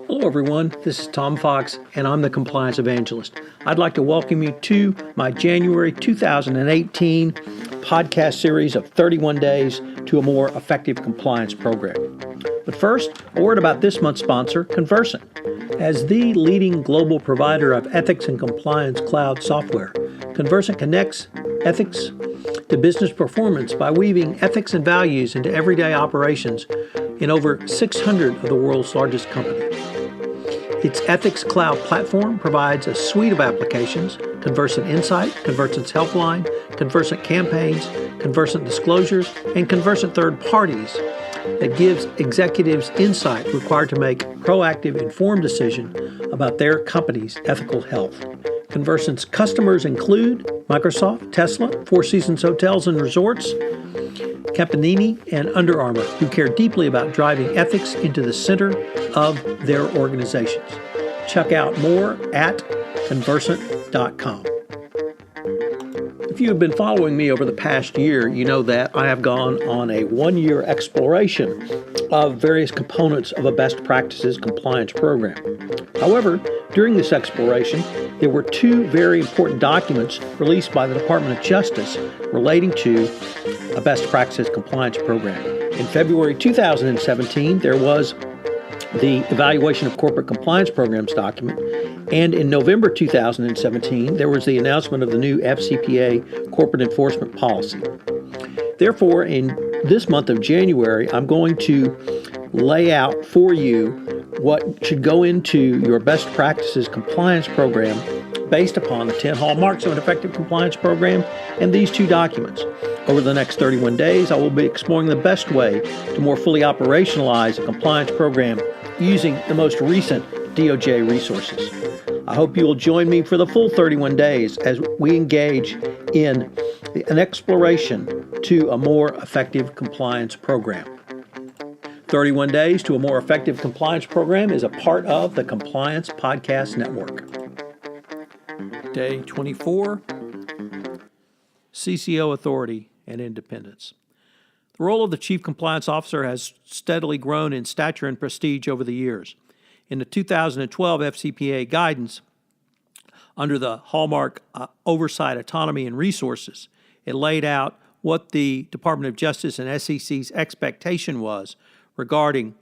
Hello everyone, this is Tom Fox and I'm the Compliance Evangelist. I'd like to welcome you to my January 2018 podcast series of 31 Days to a More Effective Compliance Program. But first, a word about this month's sponsor, Conversant. As the leading global provider of ethics and compliance cloud software, Conversant connects ethics to business performance by weaving ethics and values into everyday operations in over 600 of the world's largest companies. Its Ethics Cloud platform provides a suite of applications: Conversant Insight, Conversant's Helpline, Conversant Campaigns, Conversant Disclosures, and Conversant Third Parties that gives executives insight required to make proactive, informed decisions about their company's ethical health. Conversant's customers include Microsoft, Tesla, Four Seasons Hotels and Resorts, Campanini, and Under Armour, who care deeply about driving ethics into the center of their organizations. Check out more at conversant.com. If you have been following me over the past year, you know that I have gone on a one-year exploration of various components of a best practices compliance program. However, during this exploration, there were two very important documents released by the Department of Justice relating to a best practices compliance program. In February 2017, there was the Evaluation of Corporate Compliance Programs document, and in November 2017, there was the announcement of the new FCPA Corporate Enforcement Policy. Therefore, in this month of January, I'm going to lay out for you what should go into your best practices compliance program based upon the 10 hallmarks of an effective compliance program and these two documents. Over the next 31 days, I will be exploring the best way to more fully operationalize a compliance program using the most recent DOJ resources. I hope you will join me for the full 31 days as we engage in an exploration to a more effective compliance program. 31 Days to a More Effective Compliance Program is a part of the Compliance Podcast Network. Day 24, CCO Authority and Independence. The role of the Chief Compliance Officer has steadily grown in stature and prestige over the years. In the 2012 FCPA Guidance, under the Hallmark Oversight, Autonomy, and Resources, it laid out what the Department of Justice and SEC's expectation was regarding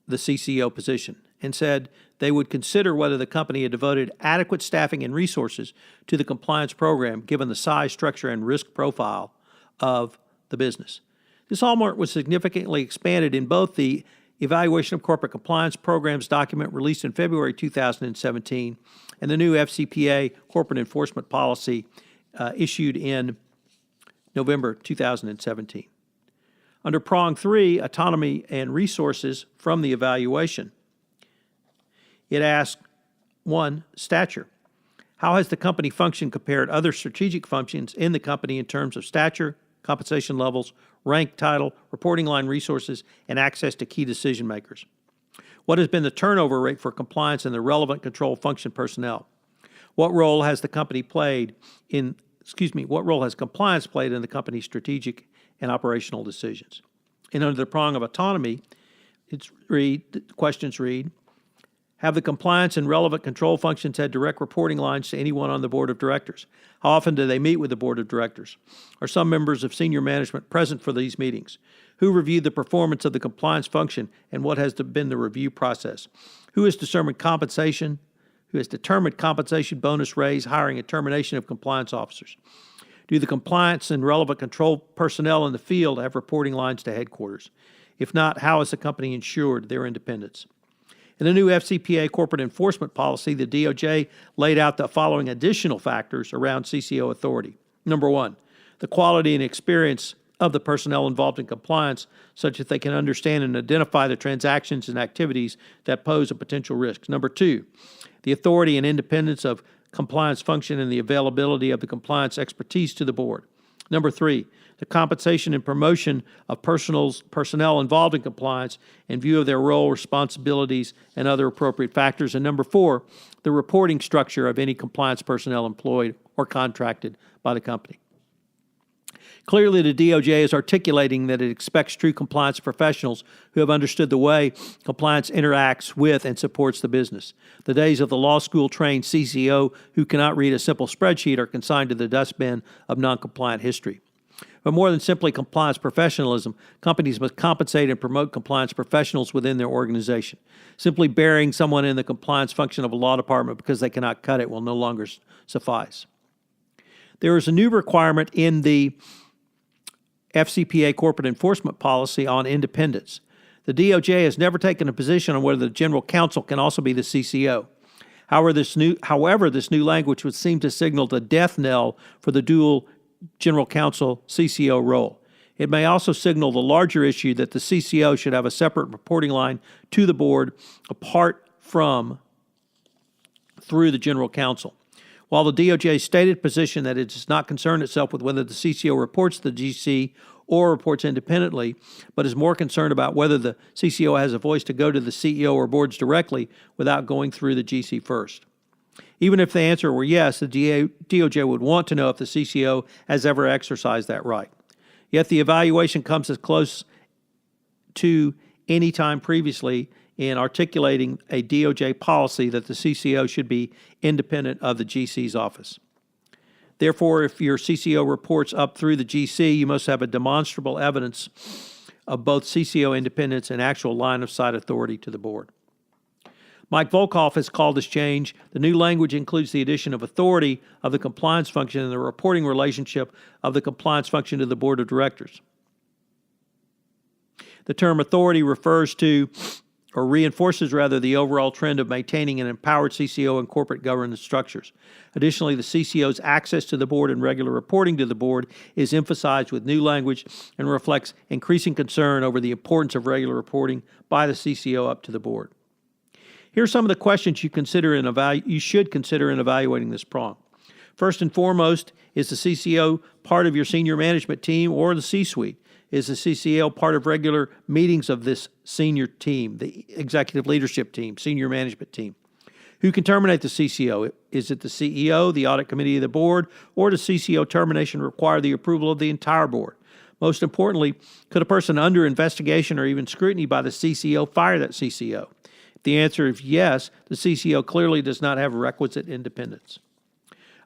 the CCO position, and said they would consider whether the company had devoted adequate staffing and resources to the compliance program given the size, structure, and risk profile of the business. This hallmark was significantly expanded in both the Evaluation of Corporate Compliance Programs document released in February 2017 and the new FCPA Corporate Enforcement Policy issued in November 2017. Under Prong-3, Autonomy and Resources from the evaluation, it asks, 1, stature. How has the company function compared other strategic functions in the company in terms of stature, compensation levels, rank, title, reporting line resources, and access to key decision makers? What has been the turnover rate for compliance and the relevant control function personnel? What role has compliance played in the company's strategic and operational decisions? And under the prong of autonomy, the questions read, have the compliance and relevant control functions had direct reporting lines to anyone on the board of directors? How often do they meet with the board of directors? Are some members of senior management present for these meetings? Who reviewed the performance of the compliance function and what has been the review process? Who has determined compensation, bonus raise, hiring, and termination of compliance officers? Do the compliance and relevant control personnel in the field have reporting lines to headquarters? If not, how has the company ensured their independence? In the new FCPA Corporate Enforcement Policy, the DOJ laid out the following additional factors around CCO authority. Number 1, the quality and experience of the personnel involved in compliance, such that they can understand and identify the transactions and activities that pose a potential risk. Number 2, the authority and independence of compliance function and the availability of the compliance expertise to the board. Number 3, the compensation and promotion of personnel involved in compliance in view of their role, responsibilities, and other appropriate factors. And number 4, the reporting structure of any compliance personnel employed or contracted by the company. Clearly, the DOJ is articulating that it expects true compliance professionals who have understood the way compliance interacts with and supports the business. The days of the law school-trained CCO who cannot read a simple spreadsheet are consigned to the dustbin of non-compliant history. But more than simply compliance professionalism, companies must compensate and promote compliance professionals within their organization. Simply burying someone in the compliance function of a law department because they cannot cut it will no longer suffice. There is a new requirement in the FCPA Corporate Enforcement Policy on independence. The DOJ has never taken a position on whether the general counsel can also be the CCO. However, this new language would seem to signal the death knell for the dual general counsel CCO role. It may also signal the larger issue that the CCO should have a separate reporting line to the board apart from through the general counsel. While the DOJ's stated position that it does not concern itself with whether the CCO reports to the GC or reports independently, but is more concerned about whether the CCO has a voice to go to the CEO or boards directly without going through the GC first. Even if the answer were yes, the DOJ would want to know if the CCO has ever exercised that right. Yet the evaluation comes as close to any time previously in articulating a DOJ policy that the CCO should be independent of the GC's office. Therefore, if your CCO reports up through the GC, you must have a demonstrable evidence of both CCO independence and actual line-of-sight authority to the board. Mike Volkov has called this change. The new language includes the addition of authority of the compliance function and the reporting relationship of the compliance function to the board of directors. The term authority refers to or reinforces rather the overall trend of maintaining an empowered CCO and corporate governance structures. Additionally, the CCO's access to the board and regular reporting to the board is emphasized with new language and reflects increasing concern over the importance of regular reporting by the CCO up to the board. Here are some of the questions you should consider in evaluating this prong. First and foremost, is the CCO part of your senior management team or the C-suite? Is the CCO part of regular meetings of this senior team, the executive leadership team, senior management team? Who can terminate the CCO? Is it the CEO, the audit committee of the board, or does CCO termination require the approval of the entire board? Most importantly, could a person under investigation or even scrutiny by the CCO fire that CCO? If the answer is yes, the CCO clearly does not have requisite independence.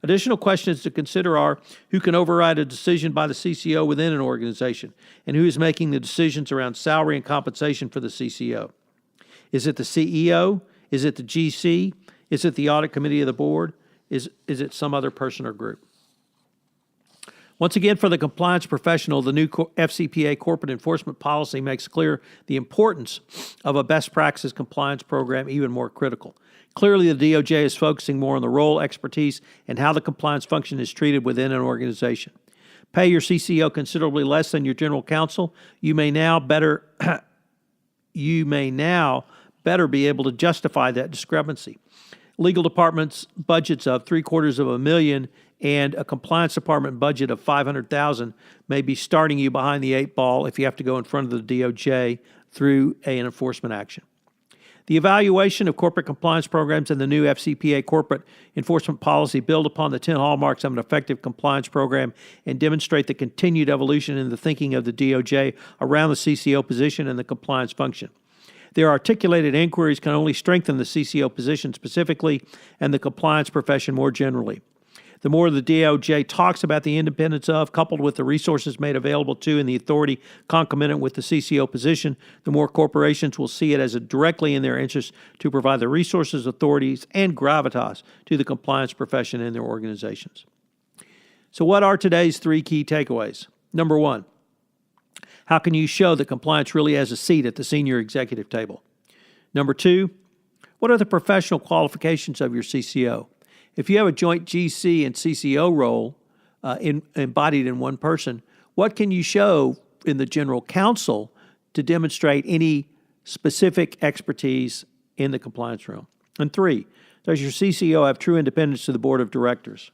Additional questions to consider are who can override a decision by the CCO within an organization and who is making the decisions around salary and compensation for the CCO. Is it the CEO? Is it the GC? Is it the audit committee of the board? Is it some other person or group? Once again, for the compliance professional, the new FCPA Corporate Enforcement Policy makes clear the importance of a best practice compliance program even more critical. Clearly, the DOJ is focusing more on the role, expertise, and how the compliance function is treated within an organization. Pay your CCO considerably less than your general counsel, you may now better be able to justify that discrepancy. Legal department's budgets of $750,000 and a compliance department budget of $500,000 may be starting you behind the eight ball if you have to go in front of the DOJ through an enforcement action. The evaluation of corporate compliance programs and the new FCPA Corporate Enforcement Policy build upon the 10 hallmarks of an effective compliance program and demonstrate the continued evolution in the thinking of the DOJ around the CCO position and the compliance function. Their articulated inquiries can only strengthen the CCO position specifically and the compliance profession more generally. The more the DOJ talks about the independence of, coupled with the resources made available to and the authority concomitant with the CCO position, the more corporations will see it as directly in their interest to provide the resources, authorities, and gravitas to the compliance profession and their organizations. So what are today's three key takeaways? Number one, how can you show that compliance really has a seat at the senior executive table? Number two, what are the professional qualifications of your CCO? If you have a joint GC and CCO role embodied in one person, what can you show in the general counsel to demonstrate any specific expertise in the compliance realm? And three, does your CCO have true independence to the board of directors?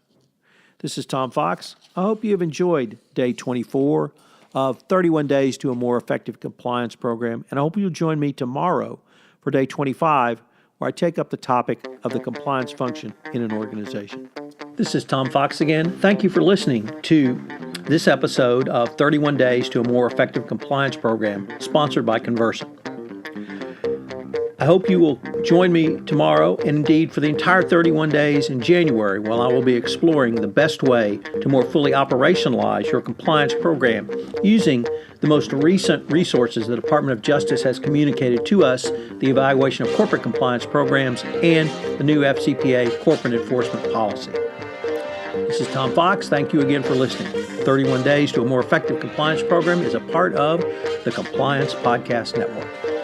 This is Tom Fox. I hope you have enjoyed day 24 of 31 Days to a More Effective Compliance Program, and I hope you'll join me tomorrow for day 25, where I take up the topic of the compliance function in an organization. This is Tom Fox again. Thank you for listening to this episode of 31 Days to a More Effective Compliance Program, sponsored by Conversant. I hope you will join me tomorrow and indeed for the entire 31 days in January while I will be exploring the best way to more fully operationalize your compliance program using the most recent resources the Department of Justice has communicated to us, the evaluation of corporate compliance programs, and the new FCPA Corporate Enforcement Policy. This is Tom Fox. Thank you again for listening. 31 Days to a More Effective Compliance Program is a part of the Compliance Podcast Network.